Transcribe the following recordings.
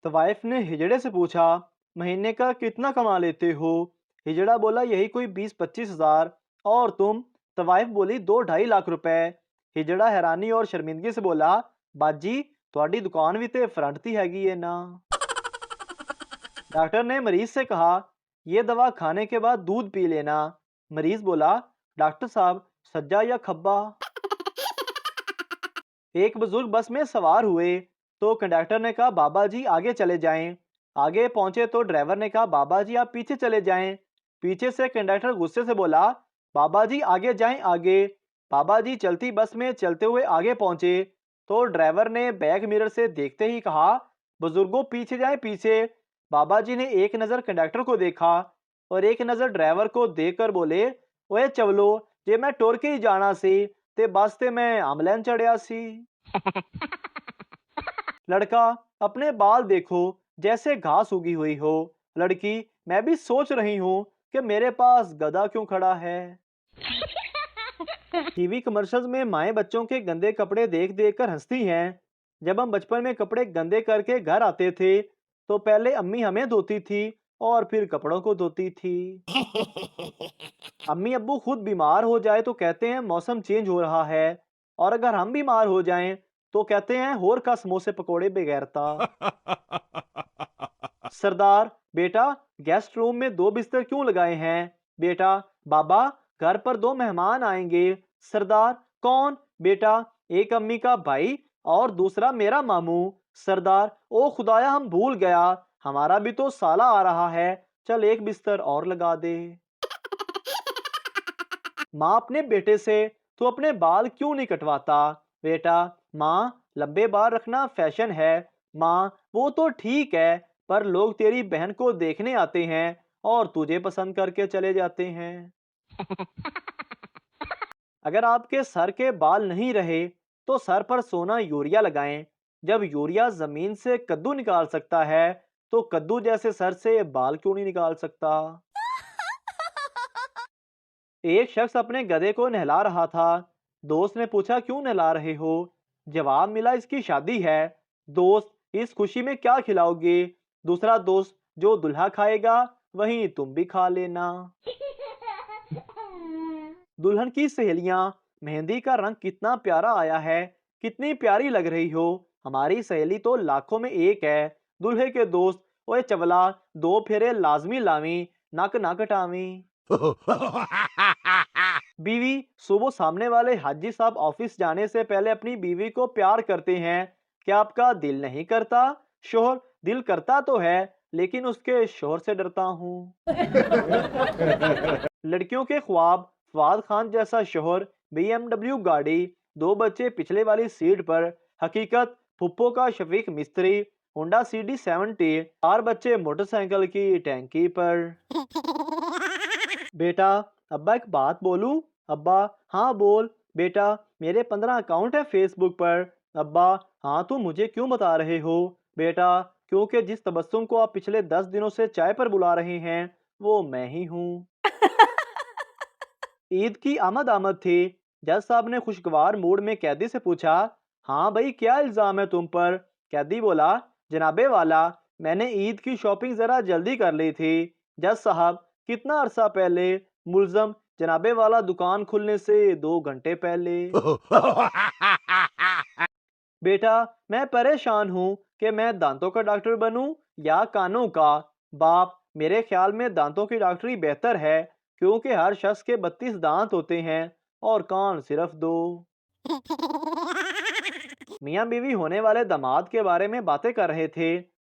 तो वाइफ ने हिजड़े से पूछा, महीने का कितना कमा लेते हो? हिजड़ा बोला, यही कोई 20-25 हज़ार। और तुम? तो वाइफ बोली, 2-2.5 लाख रुपए। हिजड़ा हैरानी और शर्मिंदगी से बोला, बाजी थोड़ी दुकान भी ते फ्रंट ती हैगी है ना। डॉक्टर ने मरीज से कहा, ये दवा खाने के बाद दूध पी लेना। मरीज बोला, डॉक्टर साहब सज्जा या खब्बा? एक बुजुर्ग बस में सवार हुए तो कंडक्टर ने कहा, बाबा जी आगे चले जाएं। आगे पहुंचे तो ड्राइवर ने कहा, बाबा जी आप पीछे चले जाएं। पीछे से कंडक्टर गुस्से से बोला, बाबा जी आगे जाएं आगे। बाबा जी चलती बस में चलते हुए आगे पहुंचे तो ड्राइवर ने बैक मिरर से देखते ही कहा, बुजुर्गों पीछे जाएं पीछे। बाबा जी ने एक नज़र कंडक्टर को देखा और एक नज़र ड्राइवर को देखकर बोले, ओए चवलो, जे मैं टुर के ही जाना सी ते बस ते मैं आमलैन चढ़िया सी। लड़का, अपने बाल देखो जैसे घास उगी हुई हो। लड़की, मैं भी सोच रही हूँ कि मेरे पास गधा क्यों खड़ा है। टीवी कमर्शियल्स में माएं बच्चों के गंदे कपड़े देख देख कर हंसती हैं। जब हम बचपन में कपड़े गंदे करके घर आते थे तो पहले अम्मी हमें धोती थी और फिर कपड़ों को धोती थी। अम्मी अब्बू खुद बीमार हो जाए तो कहते हैं मौसम चेंज हो रहा है, और अगर हम बीमार हो जाएं तो कहते हैं होर का समोसे पकोड़े बेगैरता। सरदार, बेटा गेस्ट रूम में 2 बिस्तर क्यों लगाए हैं? बेटा, बाबा घर पर 2 मेहमान आएंगे। सरदार, कौन? बेटा, एक अम्मी का भाई और दूसरा मेरा मामू। सरदार, ओ खुदाया हम भूल गया, हमारा भी तो साला आ रहा है, चल एक बिस्तर और लगा दे। माँ अपने बेटे से, तू अपने बाल क्यों नहीं कटवाता? बेटा, माँ लंबे बाल रखना फैशन है। माँ, वो तो ठीक है, पर लोग तेरी बहन को देखने आते हैं और तुझे पसंद करके चले जाते हैं। अगर आपके सर के बाल नहीं रहे तो सर पर सोना यूरिया लगाएं। जब यूरिया जमीन से कद्दू निकाल सकता है तो कद्दू जैसे सर से बाल क्यों नहीं निकाल सकता? एक शख्स अपने गधे को नहला रहा था। दोस्त ने पूछा, क्यों नहला रहे हो? जवाब मिला, इसकी शादी है। दोस्त, इस खुशी में क्या खिलाओगे? दूसरा दोस्त, जो दुल्हा खाएगा वहीं तुम भी खा लेना। दुल्हन की सहेलियां, मेहंदी का रंग कितना प्यारा आया है, कितनी प्यारी लग रही हो। हमारी सहेली तो लाखों में एक है। दूल्हे के दोस्त, ओए चवला, 2 फेरे लाजमी लावी, नक ना कटावी। बीवी, सुबह सामने वाले हाजी साहब ऑफिस जाने से पहले अपनी बीवी को प्यार करते हैं, क्या आपका दिल नहीं करता? शोहर, दिल करता तो है लेकिन उसके शोहर से डरता हूँ। लड़कियों के ख्वाब, फवाद खान जैसा शोहर, BMW गाड़ी, 2 बच्चे पिछले वाली सीट पर। हकीकत, फुप्पो का शफीक मिस्त्री, होंडा CD70, 4 बच्चे मोटरसाइकिल की टैंकी पर। बेटा, अब्बा एक बात बोलूं? अब्बा, हाँ बोल। बेटा, मेरे 15 अकाउंट है फेसबुक पर। अब्बा, हाँ तो मुझे क्यों बता रहे हो? बेटा, क्योंकि जिस तबस्सुम को आप पिछले 10 दिनों से चाय पर बुला रहे हैं वो मैं ही हूँ। ईद की आमद आमद थी। जज साहब ने खुशगवार मूड में कैदी से पूछा, हाँ भाई क्या इल्जाम है तुम पर? कैदी बोला, जनाबे वाला, मैंने ईद की शॉपिंग जरा जल्दी कर ली थी। जज साहब, कितना अरसा पहले? मुल्जम, जनाबे वाला दुकान खुलने से 2 घंटे पहले। बेटा, मैं परेशान हूँ कि मैं दांतों का डॉक्टर बनूं या कानों का। बाप, मेरे ख्याल में दांतों की डॉक्टरी बेहतर है क्योंकि हर शख्स के 32 दांत होते हैं और कान सिर्फ 2। मियाँ बीवी होने वाले दामाद के बारे में बातें कर रहे थे।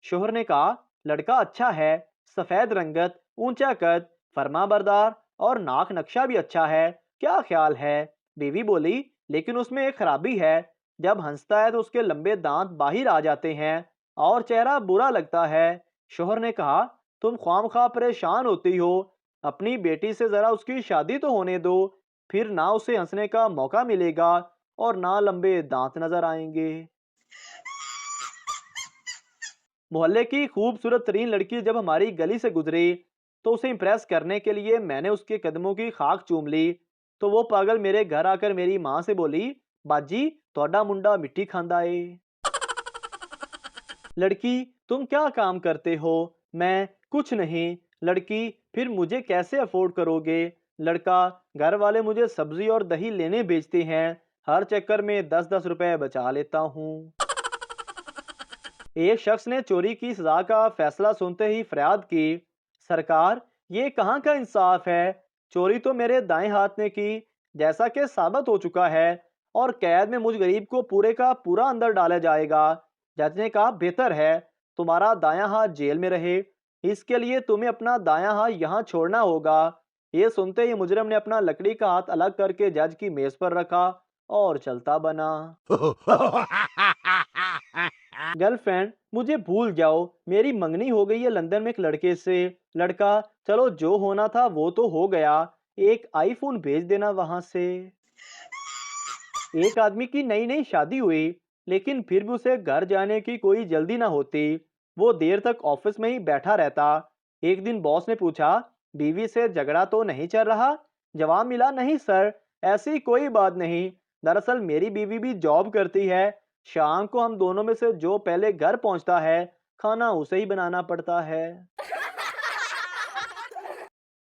शोहर ने कहा, लड़का अच्छा है, सफेद रंगत, ऊंचा कद, फर्मा बरदार और नाक नक्शा भी अच्छा है, क्या ख्याल है? बीवी बोली, लेकिन उसमें एक खराबी है, जब हंसता है तो उसके लंबे दांत बाहर आ जाते हैं और चेहरा बुरा लगता है। शोहर ने कहा, तुम ख्वामख्वाह परेशान होती हो, अपनी बेटी से जरा उसकी शादी तो होने दो, फिर ना उसे हंसने का मौका मिलेगा और ना लंबे दांत नजर आएंगे। मोहल्ले की खूबसूरत तरीन लड़की जब हमारी गली से गुजरी तो उसे इम्प्रेस करने के लिए मैंने उसके कदमों की खाक चूम ली तो वो पागल मेरे घर आकर मेरी माँ से बोली, बाजी तोड़ा मुंडा मिट्टी खांदा है। लड़की, तुम क्या काम करते हो? मैं कुछ नहीं। लड़की, फिर मुझे कैसे अफोर्ड करोगे? लड़का, घर वाले मुझे सब्जी और दही लेने भेजते हैं, हर चक्कर में 10-10 रुपए बचा लेता हूँ। एक शख्स ने चोरी की सजा का फैसला सुनते ही फरियाद की, सरकार, ये कहाँ का इंसाफ है? चोरी तो मेरे दाएं हाथ ने की, जैसा कि साबित हो चुका है, और कैद में मुझ गरीब को पूरे का पूरा अंदर डाला जाएगा। जज ने कहा, बेहतर है तुम्हारा दायां हाथ जेल में रहे, इसके लिए तुम्हें अपना दायां हाथ यहाँ छोड़ना होगा। ये सुनते ही मुजरिम ने अपना लकड़ी का हाथ अलग करके जज की मेज पर रखा और चलता बना। गर्लफ्रेंड, मुझे भूल जाओ, मेरी मंगनी हो गई है लंदन में एक लड़के से। लड़का, चलो जो होना था वो तो हो गया, एक आईफोन भेज देना वहां से। एक आदमी की नई नई शादी हुई, लेकिन फिर भी उसे घर जाने की कोई जल्दी ना होती। वो देर तक ऑफिस में ही बैठा रहता। एक दिन बॉस ने पूछा, बीवी से झगड़ा तो नहीं चल रहा? जवाब मिला, नहीं सर, ऐसी कोई बात नहीं। दरअसल मेरी बीवी भी जॉब करती है, शाम को हम दोनों में से जो पहले घर पहुंचता है, खाना उसे ही बनाना पड़ता है।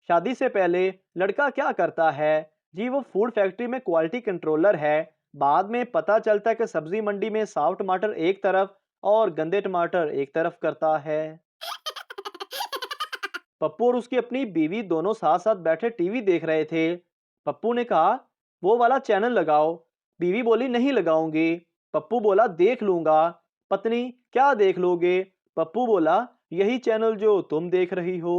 शादी से पहले लड़का क्या करता है? जी, वो फूड फैक्ट्री में क्वालिटी कंट्रोलर है। बाद में पता चलता है कि सब्जी मंडी में साफ टमाटर एक तरफ और गंदे टमाटर एक तरफ करता है। पप्पू और उसकी अपनी बीवी दोनों साथ साथ बैठे टीवी देख रहे थे। पप्पू ने कहा, वो वाला चैनल लगाओ। बीवी बोली, नहीं लगाऊंगी। पप्पू बोला, देख लूंगा। पत्नी, क्या देख लोगे? पप्पू बोला, यही चैनल जो तुम देख रही हो।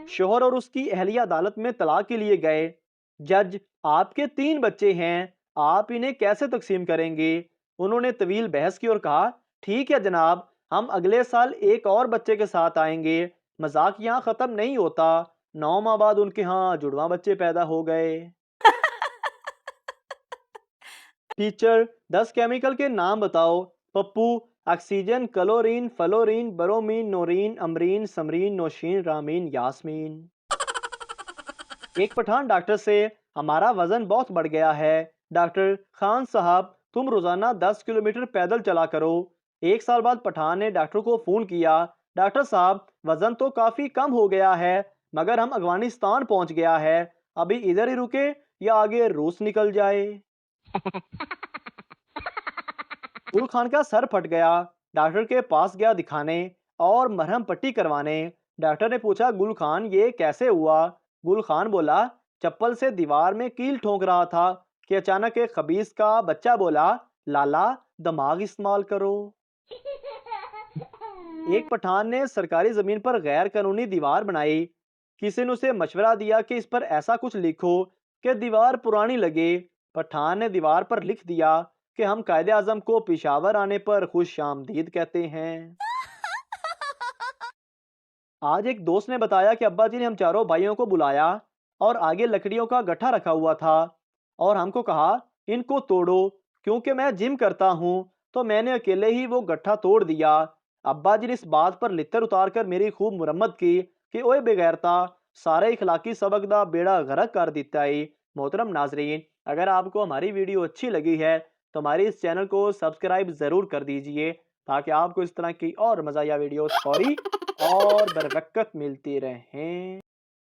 शोहर और उसकी अहलिया अदालत में तलाक के लिए गए। जज, आपके 3 बच्चे हैं, आप इन्हें कैसे तकसीम करेंगे? उन्होंने तवील बहस की और कहा, ठीक है जनाब, हम अगले साल एक और बच्चे के साथ आएंगे। मजाक यहाँ खत्म नहीं होता। 9 माह बाद उनके यहाँ जुड़वा बच्चे पैदा हो गए। टीचर, 10 केमिकल के नाम बताओ। Pappu, oxygen, chlorine, fluorine, bromine, Noreen, Amreen, Samreen, Nausheen, Rameen, Yasmin. एक पठान डॉक्टर से, हमारा वजन बहुत बढ़ गया है। डॉक्टर, खान साहब, तुम रोजाना 10 किलोमीटर पैदल चला करो। एक साल बाद पठान ने डॉक्टर को फोन किया, डॉक्टर साहब, वजन तो काफी कम हो गया है, मगर हम अफगानिस्तान पहुंच गया है, अभी इधर ही रुके या आगे रूस निकल जाए? गुल खान का सर फट गया। डॉक्टर के पास गया दिखाने और मरहम पट्टी करवाने। डॉक्टर ने पूछा, गुल खान, ये कैसे हुआ? गुल खान बोला, चप्पल से दीवार में कील ठोक रहा था कि अचानक एक खबीस का बच्चा बोला, लाला, दिमाग इस्तेमाल करो। एक पठान ने सरकारी जमीन पर गैर कानूनी दीवार बनाई। किसी ने उसे मशवरा दिया कि इस पर ऐसा कुछ लिखो कि दीवार पुरानी लगे। पठान ने दीवार पर लिख दिया कि हम कायदे आजम को पिशावर आने पर खुश आमदीद कहते हैं। आज एक दोस्त ने बताया कि अब्बा जी ने हम चारों भाइयों को बुलाया और आगे लकड़ियों का गट्ठा रखा हुआ था और हमको कहा, इनको तोड़ो। क्योंकि मैं जिम करता हूँ तो मैंने अकेले ही वो गट्ठा तोड़ दिया। अब्बा जी ने इस बात पर लित्तर उतार कर मेरी खूब मुरम्मत की कि ओए बेगैरता, सारे इखलाकी सबक दा बेड़ा गर्क कर देता है। मोहतरम नाजरीन, अगर आपको हमारी वीडियो अच्छी लगी है तो हमारे इस चैनल को सब्सक्राइब ज़रूर कर दीजिए, ताकि आपको इस तरह की और मज़ाया वीडियो फौरी और बरकत मिलती रहें।